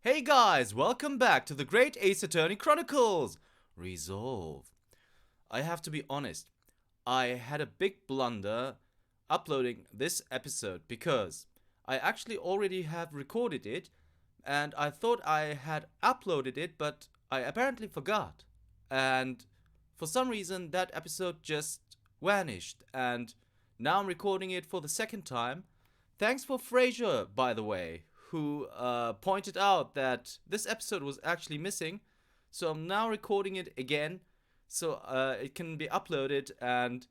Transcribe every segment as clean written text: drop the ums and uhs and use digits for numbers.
Hey guys, welcome back to the Great Ace Attorney Chronicles! Resolve. I have to be honest, I had a big blunder uploading this episode because I actually already have recorded it and I thought I had uploaded it, but I apparently forgot. And for some reason that episode just vanished, and now I'm recording it for the second time. Thanks for Fraser, by the way, who pointed out that this episode was actually missing. So I'm now recording it again so it can be uploaded and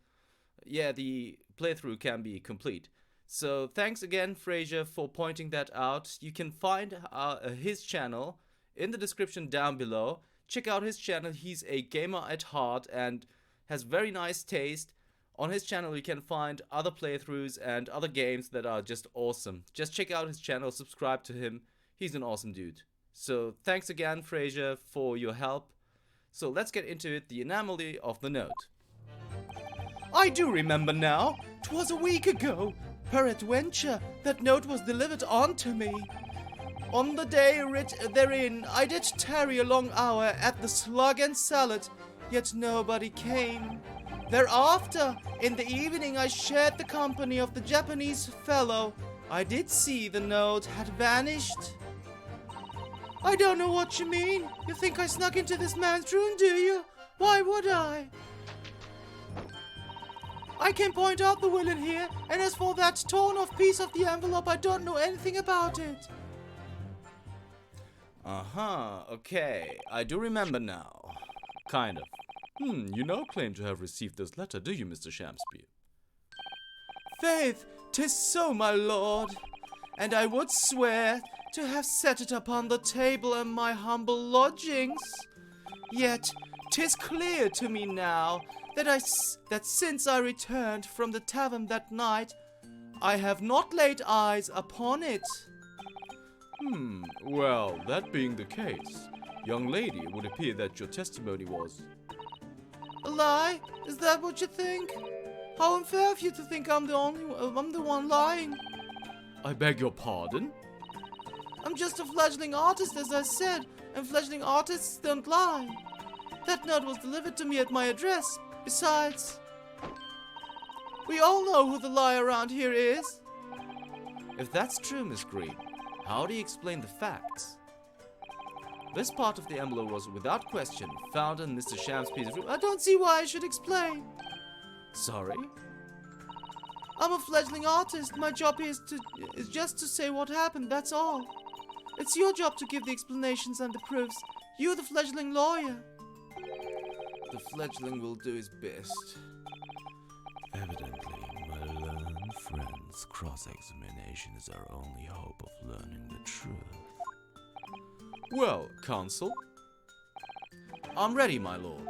yeah, the playthrough can be complete. So thanks again, Fraser, for pointing that out. You can find his channel in the description down below. Check out his channel. He's a gamer at heart and has very nice taste. On his channel you can find other playthroughs and other games that are just awesome. Just check out his channel, subscribe to him. He's an awesome dude. So thanks again, Fraser, for your help. So let's get into it, the anomaly of the note. I do remember now. 'Twas a week ago. Peradventure, that note was delivered unto me. On the day writ therein, I did tarry a long hour at the Slug and Salad, yet nobody came. Thereafter, in the evening, I shared the company of the Japanese fellow. I did see the note had vanished. I don't know what you mean. You think I snuck into this man's room, do you? Why would I? I can point out the villain here, and as for that torn-off piece of the envelope, I don't know anything about it. Okay. I do remember now. Kind of. You now claim to have received this letter, do you, Mr. Shamspeare? Faith, 'tis so, my lord, and I would swear to have set it upon the table in my humble lodgings. Yet 'tis clear to me now that since I returned from the tavern that night, I have not laid eyes upon it. Well, that being the case, young lady, it would appear that your testimony was... A lie? Is that what you think? How unfair of you to think I'm the one lying. I beg your pardon? I'm just a fledgling artist, as I said, and fledgling artists don't lie. That note was delivered to me at my address. Besides, we all know who the liar around here is. If that's true, Miss Green, how do you explain the facts? This part of the envelope was, without question, found in Mr. Shamspeare's room. I don't see why I should explain. Sorry? I'm a fledgling artist. My job here is just to say what happened, that's all. It's your job to give the explanations and the proofs. You're the fledgling lawyer. The fledgling will do his best. Evidently, my learned friend's cross-examination is our only hope of learning the truth. Well, counsel. I'm ready, my lord.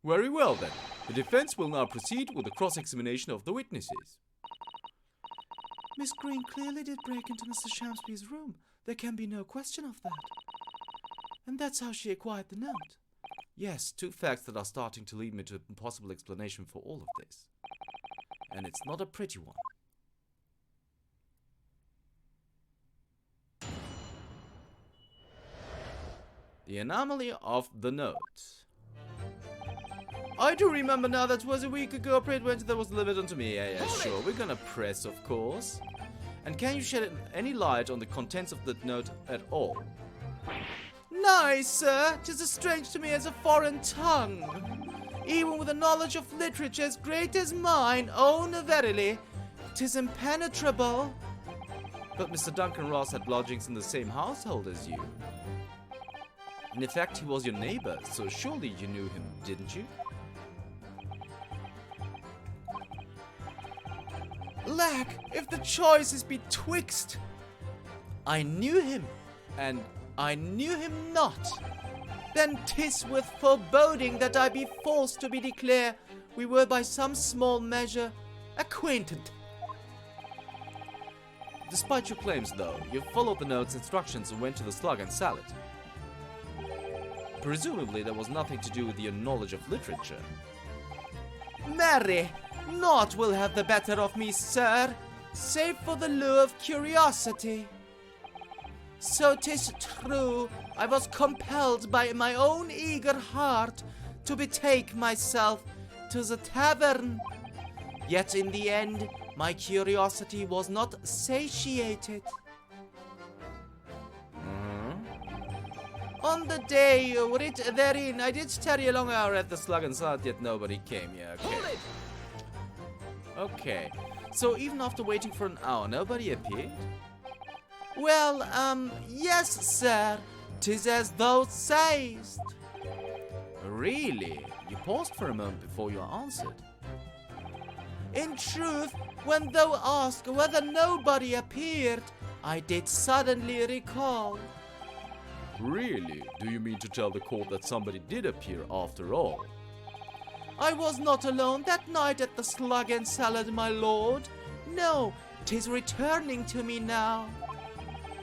Very well, then. The defense will now proceed with the cross-examination of the witnesses. Miss Green clearly did break into Mr. Shamspeare's room. There can be no question of that. And that's how she acquired the note. Yes, two facts that are starting to lead me to a possible explanation for all of this. And it's not a pretty one. The anomaly of the note. I do remember now that was a week ago. Peradventure that was delivered unto me. Yeah, sure. We're gonna press, of course. And can you shed any light on the contents of that note at all? Nice, sir. 'Tis as strange to me as a foreign tongue. Even with a knowledge of literature as great as mine, oh, no, verily, 'tis impenetrable. But Mr. Duncan Ross had lodgings in the same household as you. And in fact, he was your neighbor, so surely you knew him, didn't you? Lack, if the choice is betwixt, I knew him, and I knew him not, then 'tis with foreboding that I be forced to be declare we were by some small measure acquainted. Despite your claims, though, you followed the note's instructions and went to the Slug and Salad. Presumably there was nothing to do with your knowledge of literature. Marry, naught will have the better of me, sir, save for the lure of curiosity. So 'tis true, I was compelled by my own eager heart to betake myself to the tavern. Yet in the end, my curiosity was not satiated. On the day writ therein, I did tarry a long hour at the Slug and Salt, yet nobody came. Yeah, okay. Okay, so even after waiting for an hour, nobody appeared? Well, yes, sir. 'Tis as thou sayest. Really? You paused for a moment before you answered. In truth, when thou asked whether nobody appeared, I did suddenly recall. Really? Do you mean to tell the court that somebody did appear after all? I was not alone that night at the Slug and Salad, my lord. No, 'tis returning to me now.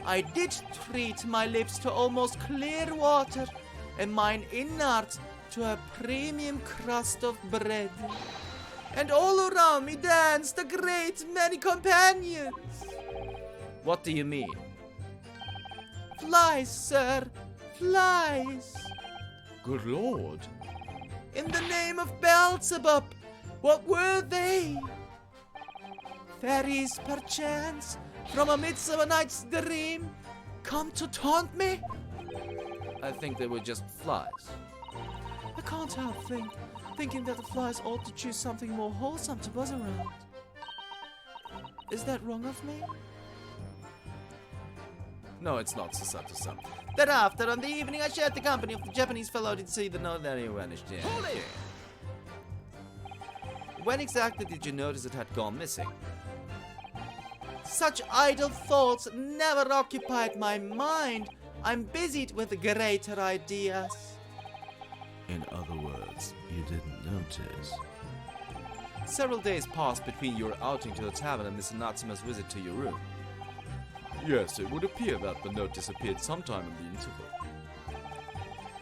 I did treat my lips to almost clear water, and mine innards to a premium crust of bread. And all around me danced a great many companions. What do you mean? Flies, sir, flies. Good lord. In the name of Beelzebub, what were they? Fairies, perchance, from a midsummer night's dream, come to taunt me? I think they were just flies. I can't help thinking that the flies ought to choose something more wholesome to buzz around. Is that wrong of me? No, it's not, Sasato-san. Thereafter, on the evening, I shared the company of the Japanese fellow to see the note that he vanished. Yeah, okay. When exactly did you notice it had gone missing? Such idle thoughts never occupied my mind. I'm busied with greater ideas. In other words, you didn't notice. Several days passed between your outing to the tavern and Mr. Natsuma's visit to your room. Yes, it would appear that the note disappeared sometime in the interval.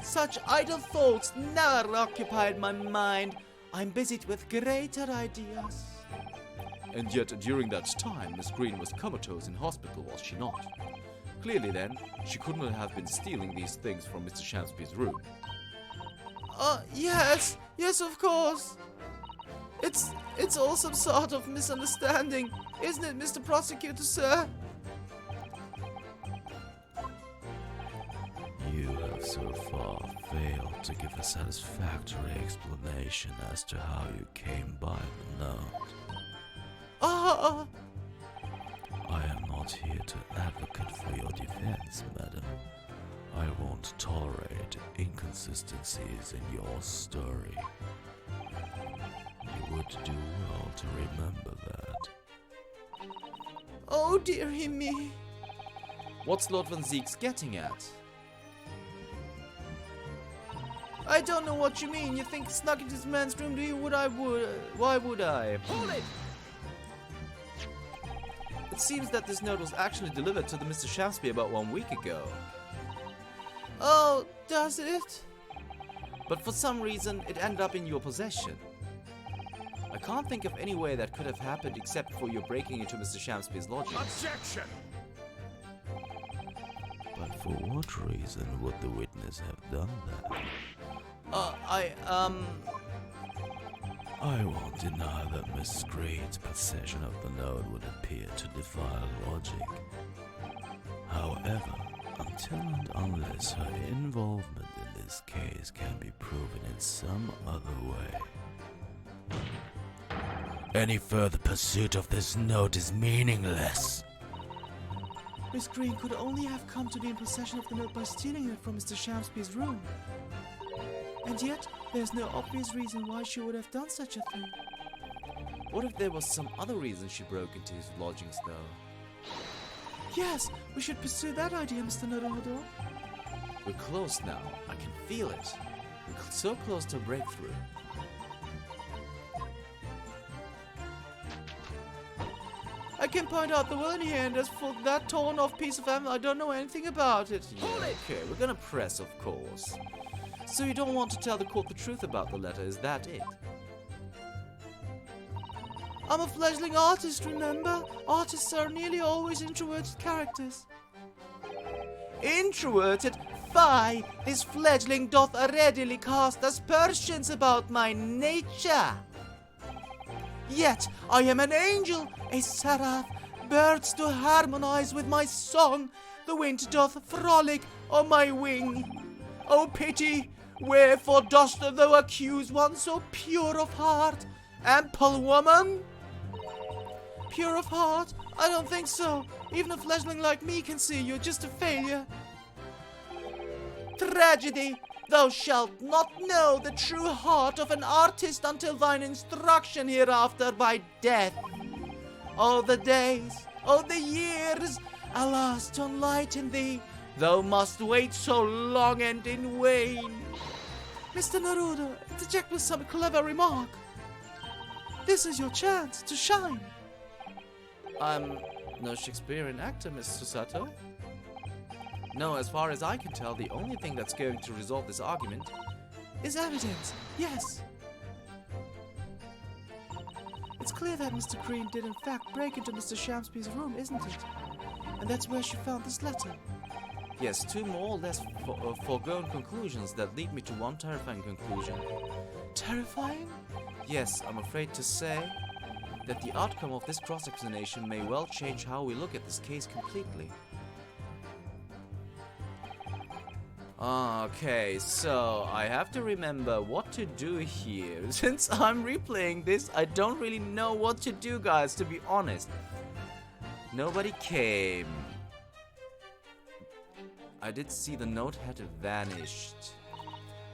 Such idle thoughts never occupied my mind. I'm busied with greater ideas. And yet, during that time, Miss Green was comatose in hospital, was she not? Clearly, then, she couldn't have been stealing these things from Mr. Shamspeare's room. Yes, of course. It's all some sort of misunderstanding, isn't it, Mr. Prosecutor, sir? You have so far failed to give a satisfactory explanation as to how you came by the note. I am not here to advocate for your defense, madam. I won't tolerate inconsistencies in your story. You would do well to remember that. Oh, dearie me. What's Lord Van Zeek's getting at? I don't know what you mean. You think he snuck into this man's room, do you? Why would I? Hold it! It seems that this note was actually delivered to the Mr. Shamspeare about 1 week ago. Oh, does it? But for some reason, it ended up in your possession. I can't think of any way that could have happened except for your breaking into Mr. Shamspeare's lodging. Objection! But for what reason would the witness have done that? I won't deny that Miss Green's possession of the note would appear to defy logic. However, until and unless her involvement in this case can be proven in some other way, any further pursuit of this note is meaningless. Miss Green could only have come to be in possession of the note by stealing it from Mr. Shamspeare's room. And yet, there's no obvious reason why she would have done such a thing. What if there was some other reason she broke into his lodgings, though? Yes, we should pursue that idea, Mr. Naruhodo. We're close now. I can feel it. We're so close to a breakthrough. I can point out the one here, and as for that torn-off piece of ammo, I don't know anything about it. Yeah, okay, we're gonna press, of course. So you don't want to tell the court the truth about the letter, is that it? I'm a fledgling artist, remember? Artists are nearly always introverted characters. introverted, fie, this fledgling doth readily cast aspersions about my nature. Yet I am an angel, a seraph, birds do harmonize with my song, the wind doth frolic on my wing. O pity, wherefore dost thou accuse one so pure of heart, ample woman? Pure of heart? I don't think so. Even a fledgling like me can see you're just a failure. Tragedy! Thou shalt not know the true heart of an artist until thine instruction hereafter by death. All the days, all the years, alas, to enlighten thee, thou must wait so long and in vain. Mr. Neruda, interject with some clever remark. This is your chance to shine. I'm no Shakespearean actor, Miss Susato. No, as far as I can tell, the only thing that's going to resolve this argument is evidence, yes. It's clear that Mr. Green did in fact break into Mr. Shamspeare's room, isn't it? And that's where she found this letter. Yes, two more or less foregone conclusions that lead me to one terrifying conclusion. Terrifying? Yes, I'm afraid to say that the outcome of this cross-examination may well change how we look at this case completely. Okay, so I have to remember what to do here. Since I'm replaying this, I don't really know what to do, guys, to be honest. Nobody came. I did see the note had vanished.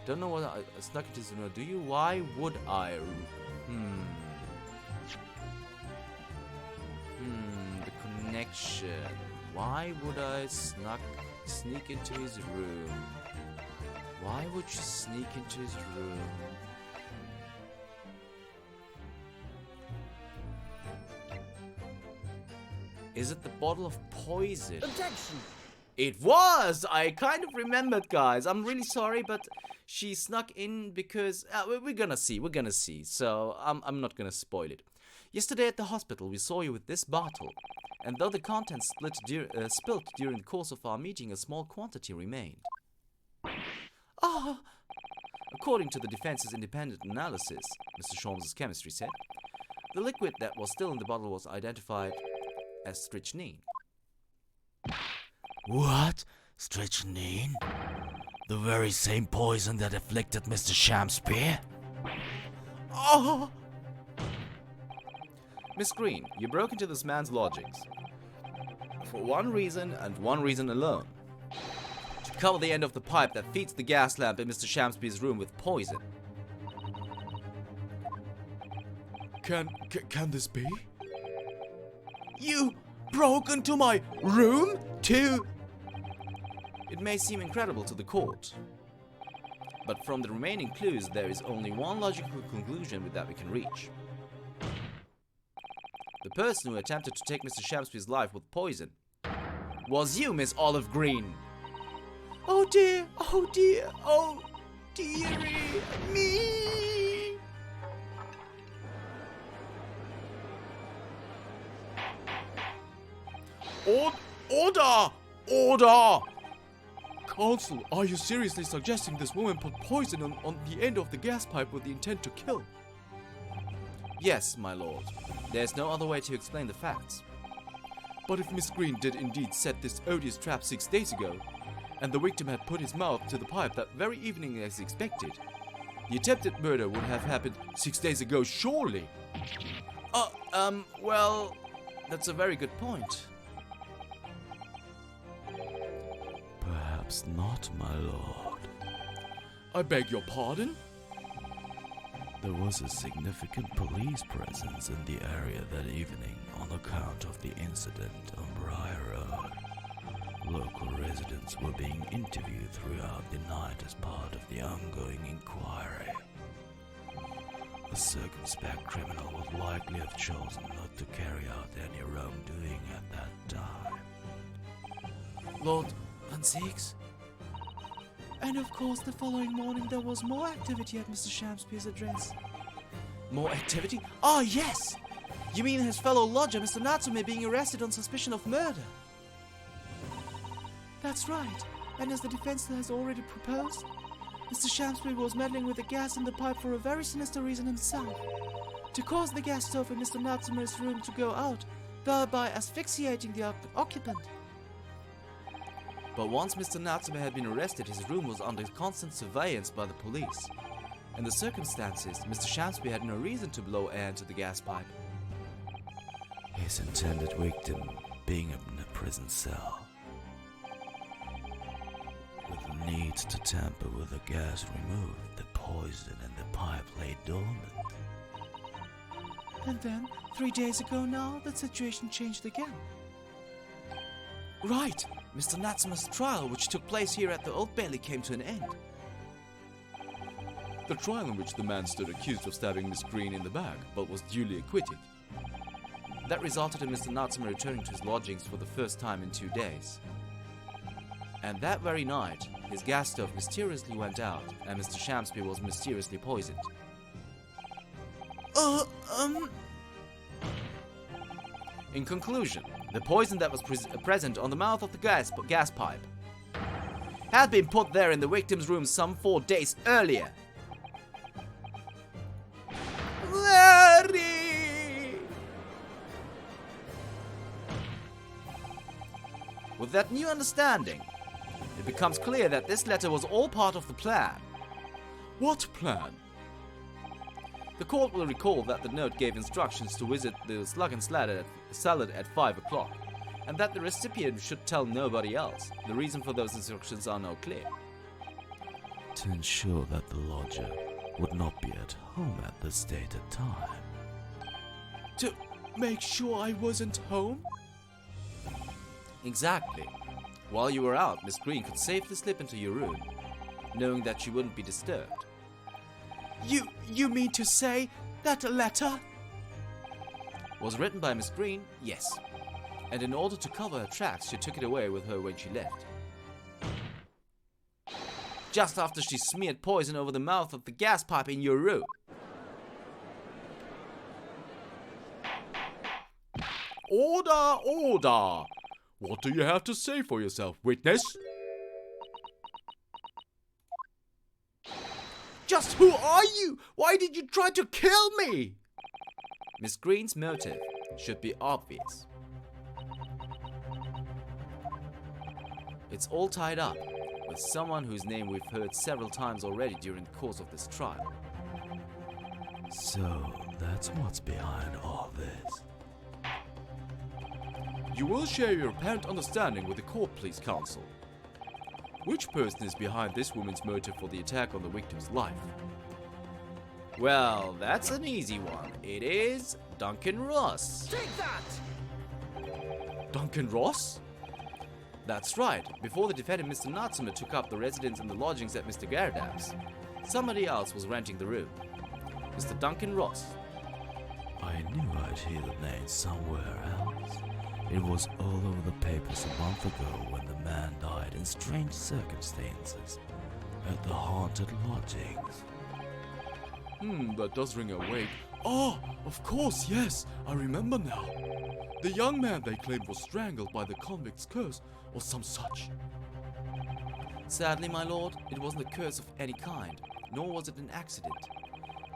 Don't know what I snuck into this note. Do you? Why would I? The connection. Why would I sneak into his room? Why would you sneak into his room? Is it the bottle of poison? Objection! It was! I kind of remembered, guys. I'm really sorry, but she snuck in because... we're gonna see. So, I'm not gonna spoil it. Yesterday at the hospital, we saw you with this bottle. And though the contents spilt during the course of our meeting, a small quantity remained. According to the defense's independent analysis, Mr. Sholmes' chemistry said, the liquid that was still in the bottle was identified as strychnine. What? Strychnine? The very same poison that afflicted Mr. Shamspeare? Miss Green, you broke into this man's lodgings. For one reason and one reason alone. To cover the end of the pipe that feeds the gas lamp in Mr. Shamspeare's room with poison. Can this be? You broke into my room to... It may seem incredible to the court. But from the remaining clues, there is only one logical conclusion with that we can reach. The person who attempted to take Mr. Shamspeare's life with poison was you, Miss Olive Green. Oh dear, oh dear, oh dearie me. Order! Order! Counsel, are you seriously suggesting this woman put poison on the end of the gas pipe with the intent to kill? Yes, my lord. There's no other way to explain the facts. But if Miss Green did indeed set this odious trap 6 days ago, and the victim had put his mouth to the pipe that very evening as expected, the attempted murder would have happened 6 days ago, surely. Well, that's a very good point. Perhaps not, my lord. I beg your pardon? There was a significant police presence in the area that evening on account of the incident on Briar Road. Local residents were being interviewed throughout the night as part of the ongoing inquiry. A circumspect criminal would likely have chosen not to carry out any wrongdoing at that time. Lord Van Six? And of course, the following morning there was more activity at Mr. Shamspeare's address. More activity? Ah, yes! You mean his fellow lodger, Mr. Natsume, being arrested on suspicion of murder? That's right. And as the defense has already proposed, Mr. Shamspeare was meddling with the gas in the pipe for a very sinister reason himself. To cause the gas stove in Mr. Natsume's room to go out, thereby asphyxiating the occupant. But once Mr. Natsume had been arrested, his room was under constant surveillance by the police. In the circumstances, Mr. Shamspeare had no reason to blow air into the gas pipe. His intended victim being in a prison cell, with the need to tamper with the gas removed, the poison in the pipe lay dormant. And then, 3 days ago now, the situation changed again. Right! Mr. Natsume's trial, which took place here at the Old Bailey, came to an end. The trial in which the man stood accused of stabbing Miss Green in the back, but was duly acquitted. That resulted in Mr. Natsume returning to his lodgings for the first time in 2 days. And that very night, his gas stove mysteriously went out, and Mr. Shamspeare was mysteriously poisoned. In conclusion, the poison that was present on the mouth of the gas pipe had been put there in the victim's room some 4 days earlier. Larry! With that new understanding, it becomes clear that this letter was all part of the plan. What plan? The court will recall that the note gave instructions to visit the Slug and Salad at 5 o'clock, and that the recipient should tell nobody else. The reason for those instructions are now clear. To ensure that the lodger would not be at home at the stated time. To make sure I wasn't home? Exactly. While you were out, Miss Green could safely slip into your room, knowing that she wouldn't be disturbed. You mean to say that a letter Was written by Miss Green? Yes. And in order to cover her tracks, she took it away with her when she left. Just after she smeared poison over the mouth of the gas pipe in your room. Order, order! What do you have to say for yourself, witness? Just who are you? Why did you try to kill me? Miss Green's motive should be obvious. It's all tied up with someone whose name we've heard several times already during the course of this trial. So, that's what's behind all this. You will share your apparent understanding with the court, please, counsel. Which person is behind this woman's motive for the attack on the victim's life? Well, that's an easy one. It is Duncan Ross. Take that! Duncan Ross? That's right. Before the defendant, Mr. Natsume, took up the residence and the lodgings at Mr. Garadam's, somebody else was renting the room. Mr. Duncan Ross. I knew I'd hear the name somewhere else. It was all over the papers a month ago when the man died in strange circumstances at the haunted lodgings. That does ring a weight. Oh, of course, yes, I remember now. The young man they claimed was strangled by the convict's curse or some such. Sadly, my lord, it wasn't a curse of any kind, nor was it an accident.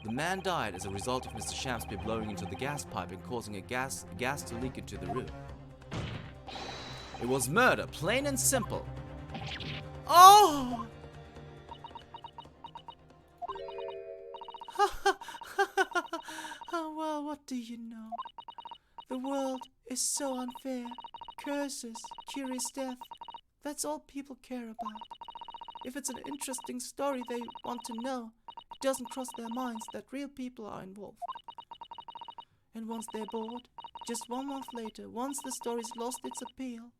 The man died as a result of Mr. Shamspeare blowing into the gas pipe and causing a gas to leak into the room. It was murder, plain and simple. Oh! Oh, well, what do you know? The world is so unfair. Curses, curious death, that's all people care about. If it's an interesting story they want to know, it doesn't cross their minds that real people are involved. And once they're bored, just 1 month later, once the story's lost its appeal,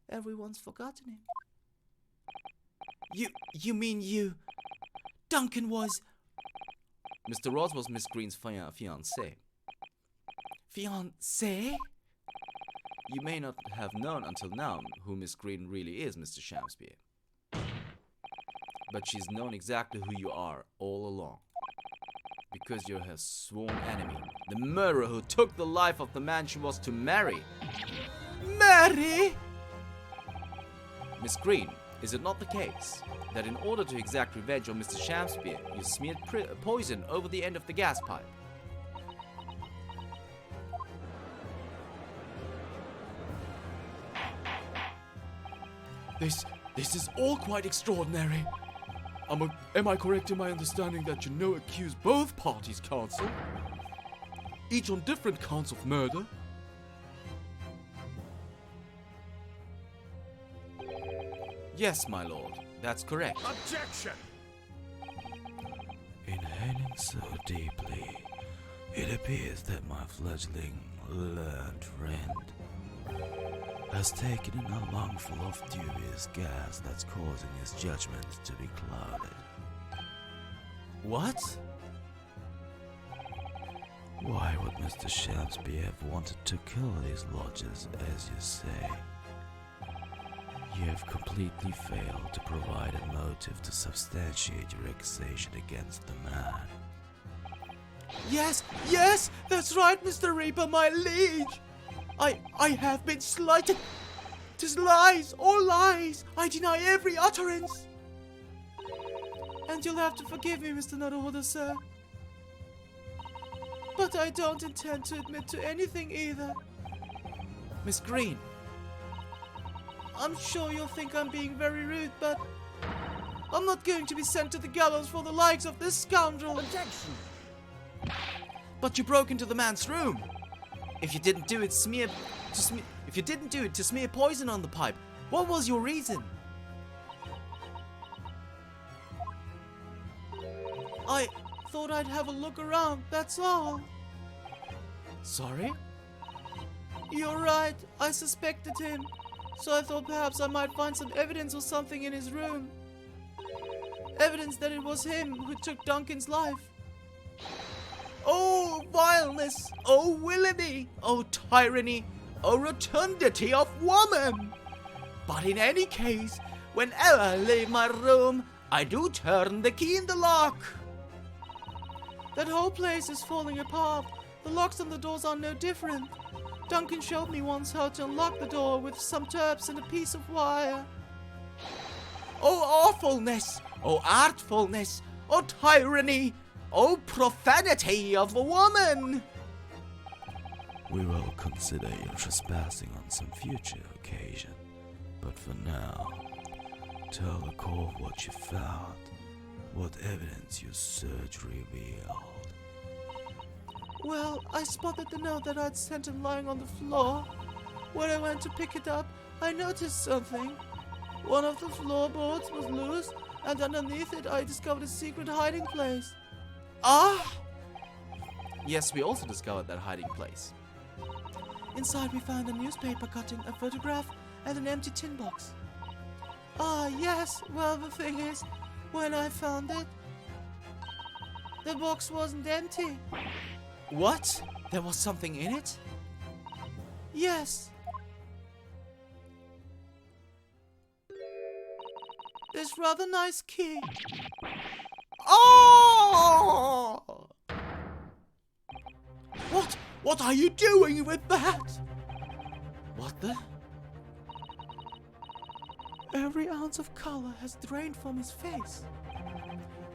everyone's forgotten it. You mean Duncan was... Mr. Ross was Miss Green's fiancé. Fiancé? You may not have known until now who Miss Green really is, Mr. Shamspeare. But she's known exactly who you are all along. Because you're her sworn enemy. The murderer who took the life of the man she was to marry. Marry? Miss Green, is it not the case that in order to exact revenge on Mr. Shamspeare, you smeared poison over the end of the gas pipe? This is all quite extraordinary. Am I correct in my understanding that you now accuse both parties, counsel? Each on different counts of murder? Yes, my lord, that's correct. Objection! Inhaling so deeply, it appears that my fledgling learned friend has taken in a lungful of dubious gas that's causing his judgment to be clouded. What? Why would Mr. Shamspeare have wanted to kill these lodgers, as you say? You have completely failed to provide a motive to substantiate your accusation against the man. Yes, that's right, Mr. Reaper, my liege. I have been slighted. 'Tis lies, all lies. I deny every utterance. And you'll have to forgive me, Mr. Naruhodo, sir. But I don't intend to admit to anything either. Miss Green, I'm sure you'll think I'm being very rude, but I'm not going to be sent to the gallows for the likes of this scoundrel. Objection! but you broke into the man's room. If you didn't do it to smear poison on the pipe, what was your reason? I thought I'd have a look around, that's all. Sorry? You're right, I suspected him. So I thought perhaps I might find some evidence or something in his room. Evidence that it was him who took Duncan's life. Oh, vileness! Oh, villainy! Oh, tyranny! Oh, rotundity of woman! But in any case, whenever I leave my room, I do turn the key in the lock. That whole place is falling apart. The locks on the doors are no different. Duncan showed me once how to unlock the door with some turps and a piece of wire. Oh, awfulness! Oh, artfulness! Oh, tyranny! Oh, profanity of a woman! We will consider your trespassing on some future occasion. But for now, tell the court what you found, what evidence your search revealed. Well, I spotted the note that I'd sent him lying on the floor. When I went to pick it up, I noticed something. One of the floorboards was loose, and underneath it I discovered a secret hiding place. Ah! Yes, we also discovered that hiding place. Inside we found a newspaper cutting, a photograph, and an empty tin box. Ah, yes, well the thing is, when I found it, the box wasn't empty. What? There was something in it? Yes. This rather nice key. Oh! What are you doing with that? What the? Every ounce of color has drained from his face.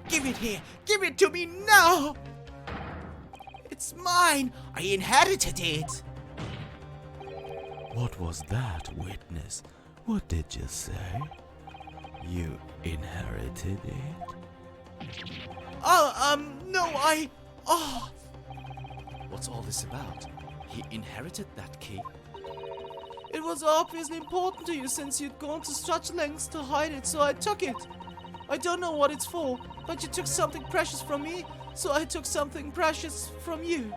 Give it here! Give it to me now! It's mine! I inherited it! What was that, witness? What did you say? You inherited it? No, What's all this about? He inherited that key? It was obviously important to you since you'd gone to such lengths to hide it, so I took it. I don't know what it's for, but you took something precious from me, so I took something precious from you.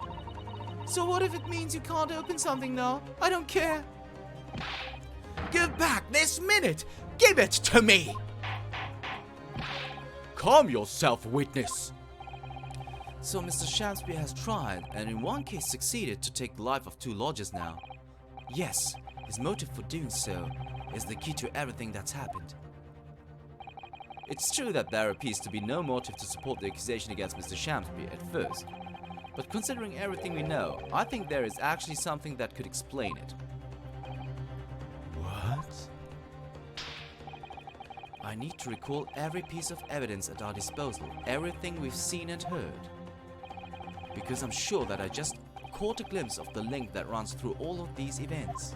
So what if it means you can't open something now? I don't care. Give back this minute! Give it to me! Calm yourself, witness. So Mr. Shamspeare has tried, and in one case succeeded, to take the life of 2 lodgers now. Yes, his motive for doing so is the key to everything that's happened. It's true that there appears to be no motive to support the accusation against Mr. Shamspeare at first. But considering everything we know, I think there is actually something that could explain it. What? I need to recall every piece of evidence at our disposal, everything we've seen and heard. Because I'm sure that I just caught a glimpse of the link that runs through all of these events.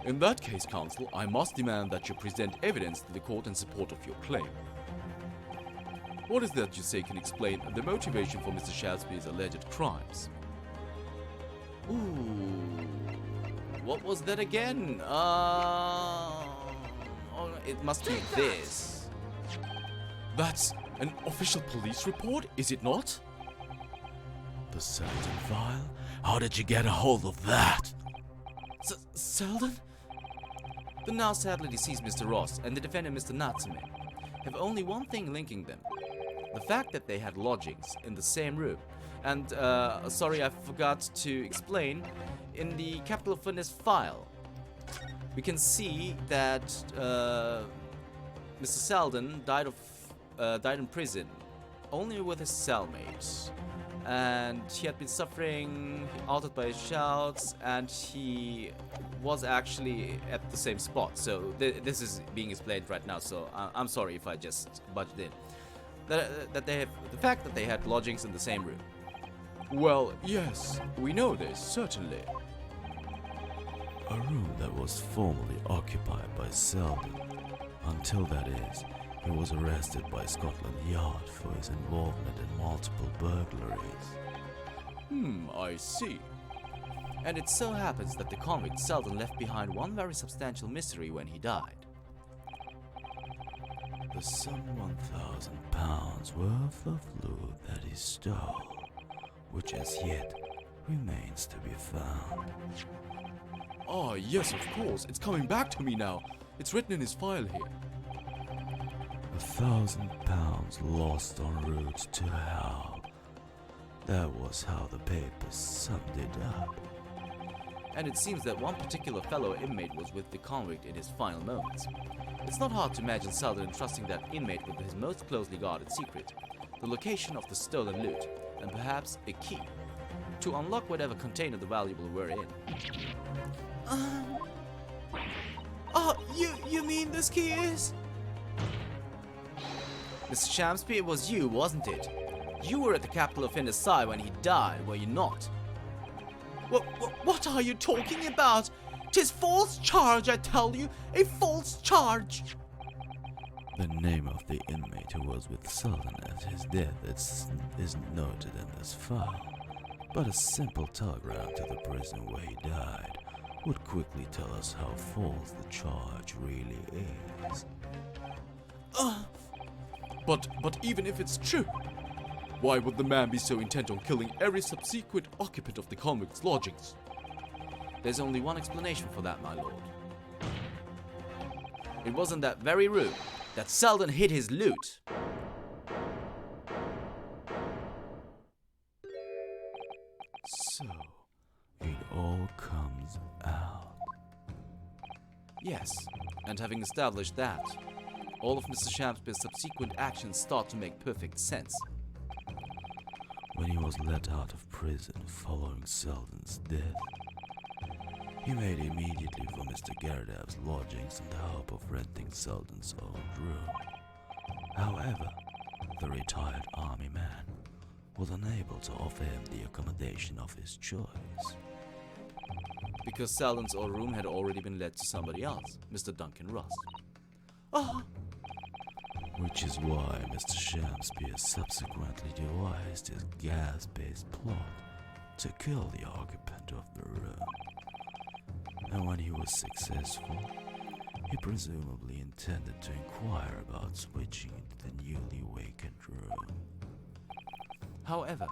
In that case, counsel, I must demand that you present evidence to the court in support of your claim. What is that you say can explain the motivation for Mr. Shamspeare's alleged crimes? Ooh, what was that again? It must be this. That's an official police report, is it not? The Selden file? How did you get a hold of that? Selden? The now sadly deceased Mr. Ross and the defendant Mr. Natsume have only one thing linking them. The fact that they had lodgings in the same room. And, sorry, I forgot to explain, in the capital offenders file, we can see that Mr. Selden died in prison, only with his cellmate. And he had been suffering, altered by his shouts, and he was actually at the same spot. So this is being explained right now, so I'm sorry if I just budged in. The fact that they had lodgings in the same room. Well, yes, we know this, certainly. A room that was formerly occupied by Selden. Until that is, he was arrested by Scotland Yard for his involvement in multiple burglaries. I see. And it so happens that the convict Selden left behind one very substantial mystery when he died. The some £1,000 worth of loot that he stole, which as yet remains to be found. Ah, yes, of course. It's coming back to me now. It's written in his file here. £1,000 lost en route to hell. That was how the papers summed it up. And it seems that one particular fellow inmate was with the convict in his final moments. It's not hard to imagine Selden entrusting that inmate with his most closely guarded secret, the location of the stolen loot, and perhaps a key, to unlock whatever container the valuable were in. You mean this key is? Mr. Shamspeare, it was you, wasn't it? You were at the capital offender's side when he died, were you not? What are you talking about? 'Tis false charge, I tell you, a false charge. The name of the inmate who was with Selden at his death isn't noted in this file, but a simple telegram to the prison where he died would quickly tell us how false the charge really is. But even if it's true, why would the man be so intent on killing every subsequent occupant of the convict's lodgings? There's only one explanation for that, my lord. It was in that very room that Selden hid his loot. So, it all comes out. Yes, and having established that, all of Mr. Shamspeare's subsequent actions start to make perfect sense. When he was let out of prison following Selden's death, he made immediately for Mr. Garadav's lodgings in the hope of renting Selden's old room. However, the retired army man was unable to offer him the accommodation of his choice. Because Selden's old room had already been let to somebody else, Mr. Duncan Ross. Which is why Mr. Shamspeare subsequently devised his gas-based plot to kill the occupant of the room. And when he was successful, he presumably intended to inquire about switching into the newly vacant room. However,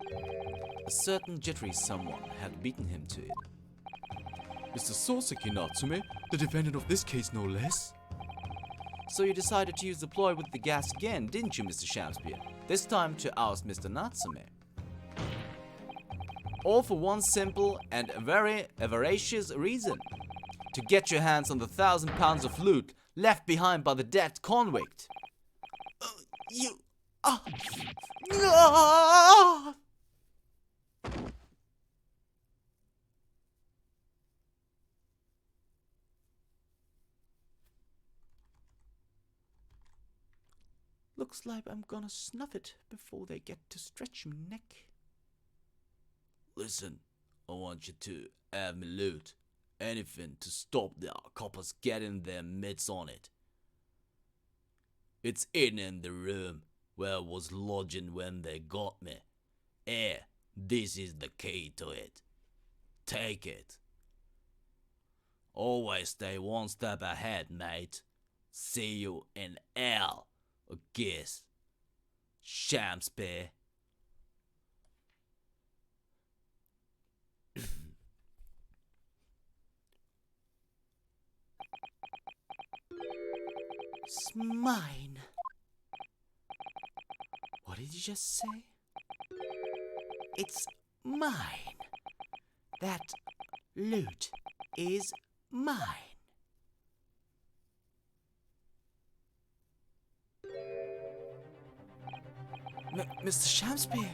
a certain jittery someone had beaten him to it. Mr. Soseki Natsume, the defendant of this case no less? So you decided to use the ploy with the gas again, didn't you, Mr. Shamspeare? This time to oust Mr. Natsume. All for one simple and very voracious reason. To get your hands on the £1,000 of loot left behind by the dead convict. Looks like I'm gonna snuff it before they get to stretch me neck. Listen, I want you to have me loot. Anything to stop the coppers getting their mitts on it. It's in the room where I was lodging when they got me. This is the key to it. Take it. Always stay one step ahead, mate. See you in hell, I guess. Shamspeare. It's mine. What did you just say? It's mine. That loot is mine. Mr. Shamspeare,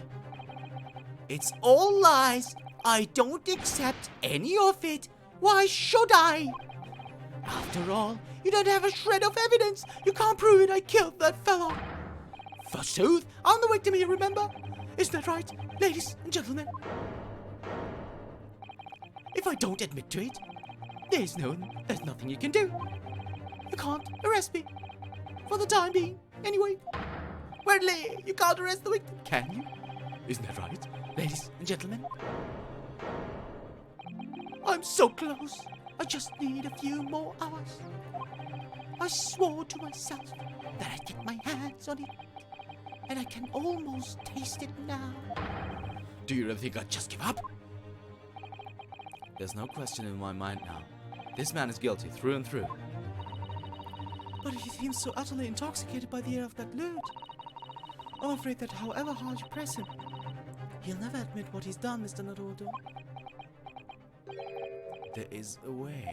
it's all lies. I don't accept any of it. Why should I? After all, you don't have a shred of evidence. You can't prove it. I killed that fellow. Forsooth, on the victim here, remember? Isn't that right, ladies and gentlemen? If I don't admit to it, there's nothing you can do. You can't arrest me. For the time being, anyway. Weirdly, you can't arrest the victim, can you? Isn't that right, ladies and gentlemen? I'm so close. I just need a few more hours. I swore to myself that I'd get my hands on it, and I can almost taste it now. Do you really think I'd just give up? There's no question in my mind now. This man is guilty through and through. But he seems so utterly intoxicated by the air of that loot. I'm afraid that however hard you press him, he'll never admit what he's done, Mr. Naruto. There is a way.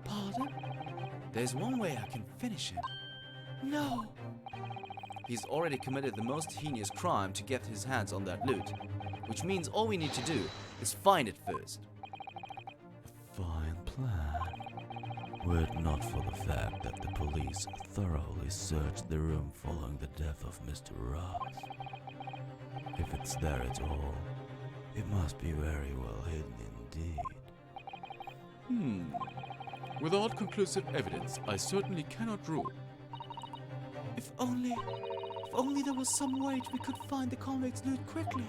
Pardon? There's one way I can finish him. No. He's already committed the most heinous crime to get his hands on that loot, which means all we need to do is find it first. Fine plan. Were it not for the fact that the police thoroughly searched the room following the death of Mr. Ross. If it's there at all, it must be very well hidden indeed. Without conclusive evidence, I certainly cannot rule. If only there was some way we could find the convict's loot quickly.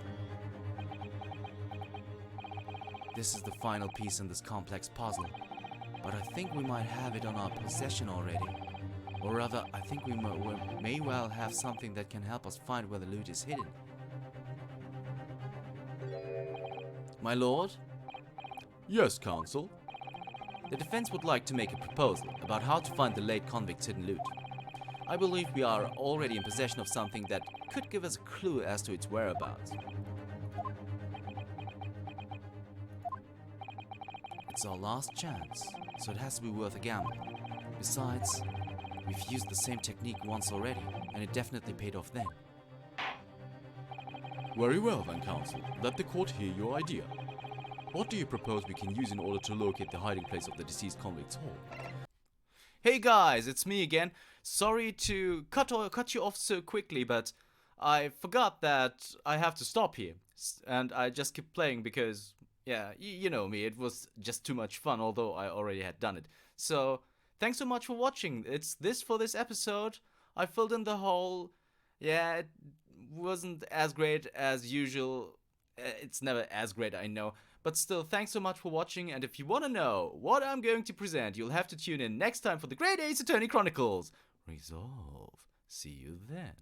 This is the final piece in this complex puzzle, but I think we might have it on our possession already. Or rather, I think we may well have something that can help us find where the loot is hidden. My lord, Yes, counsel. the defense would like to make a proposal about how to find the late convict's hidden loot. I believe we are already in possession of something that could give us a clue as to its whereabouts. It's our last chance, so it has to be worth a gamble. Besides, we've used the same technique once already, and it definitely paid off then. Very well then, counsel. Let the court hear your idea. What do you propose we can use in order to locate the hiding place of the deceased convict's hall? Hey guys, it's me again. Sorry to cut you off so quickly, but I forgot that I have to stop here. And I just kept playing because, yeah, you know me, it was just too much fun, although I already had done it. So, thanks so much for watching. It's this for this episode. I filled in the hole. Yeah, it wasn't as great as usual. It's never as great, I know. But still, thanks so much for watching, and if you want to know what I'm going to present, you'll have to tune in next time for the Great Ace Attorney Chronicles. Resolve. See you then.